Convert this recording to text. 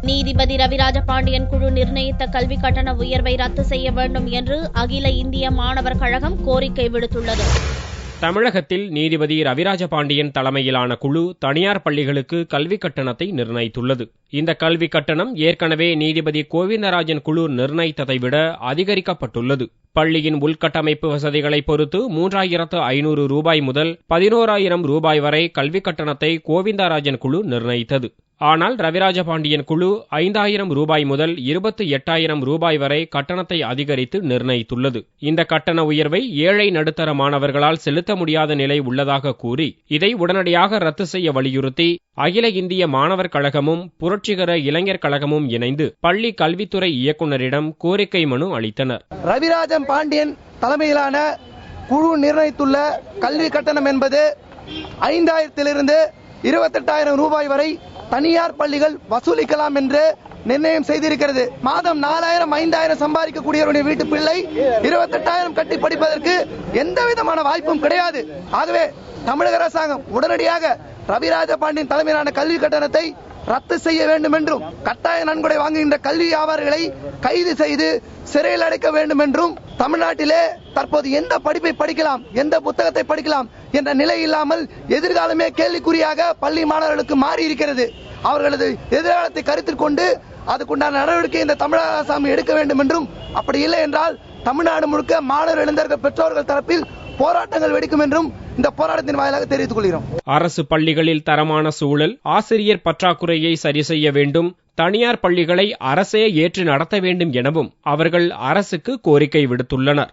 நீதிபதி ரவிராஜ பாண்டியன் குழு நிர்ணயித்த கல்வி கட்டண உயர்வை ரத்து செய்ய வேண்டும் என்று அகில இந்திய மாணவர் கழகம் கோரிக்கை விடுத்துள்ளது. தமிழகத்தில் நீதிபதி ரவிராஜ பாண்டியன் தலைமையிலான குழு தனியார் பள்ளிகளுக்கு கல்வி கட்டணத்தை நிர்ணயித்துள்ளது. இந்த கல்வி கட்டணம் ஏற்கனவே நீதிபதி கோவிந்தராஜன் குழு நிர்ணயித்ததை விட அதிகரிக்கப்பட்டுள்ளது. பள்ளியின் உள்கட்டமைப்பு வசதிகளை பொறுத்து 3,500 ரூபாய் முதல் 11,000 ரூபாய் வரை கல்வி கட்டணத்தை கோவிந்தராஜன் குழு நிர்ணயித்தது. ஆனால் ரவிராஜ பாண்டியன் குழு 5,000 ரூபாய் முதல் 28,000 ரூபாய் வரை கட்டணத்தை அதிகரித்து நிர்ணயித்துள்ளது. இந்த கட்டண உயர்வை ஏழை நடுத்தர மாணவர்களால் செலுத்த முடியாத நிலை உள்ளதாக கூறி இதை உடனடியாக ரத்து செய்ய வலியுறுத்தி அகில இந்திய மாணவர் கழகமும் புரட்சிகர இளைஞர் கழகமும் இணைந்து பள்ளி கல்வித்துறை இயக்குநரிடம் கோரிக்கை மனு அளித்தனர். ரவிராஜ பாண்டியன் தலைமையிலான குழு நிர்ணயித்துள்ள கல்வி கட்டணம் என்பது 5,000 28,000 ரூபாய் வரை தனியார் பள்ளிகள் வசூலிக்கலாம் என்று நிர்ணயம் செய்திருக்கிறது. மாதம் 4,000 5,000 சம்பாதிக்கக்கூடியவருடைய வீட்டு பிள்ளை 28,000 கட்டி படிப்பதற்கு எந்த விதமான வாய்ப்பும் கிடையாது. ஆகவே தமிழக அரசாங்கம் உடனடியாக ரவிராஜ பாண்டியன் தலைமையிலான கல்வி கட்டணத்தை ரத்து செய்ய வேண்டும் என்றும் கட்டாய நன்கொடை வாங்குகின்ற கல்வி வியாபாரிகளை கைது செய்து சிறையில் அடைக்க வேண்டும் என்றும் தமிழ்நாட்டிலே தற்போது எந்த படிப்பை படிக்கலாம், எந்த புத்தகத்தை படிக்கலாம் என்ற நிலை இல்லாமல் எதிர்காலமே கேள்விக்குறியாக பள்ளி மாணவர்களுக்கு மாறி இருக்கிறது. அவர்களது எதிர்காலத்தை கருத்தில் கொண்டு அதுக்குண்டான நடவடிக்கை இந்த தமிழக அரசாங்கம் எடுக்க வேண்டும் என்றும், அப்படி இல்லை என்றால் தமிழ்நாடு முழுக்க மாணவர் இளைஞர்கள் பெற்றோர்கள் தரப்பில் போராட்டங்கள் வெடிக்கும் என்றும் இந்த போராட்டத்தின் வாயிலாக தெரிவித்துக் கொள்கிறோம். அரசு பள்ளிகளில் தரமான சூழல், ஆசிரியர் பற்றாக்குறையை சரி செய்ய வேண்டும், தனியார் பள்ளிகளை அரசே ஏற்று நடத்த வேண்டும் எனவும் அவர்கள் அரசுக்கு கோரிக்கை விடுத்துள்ளனர்.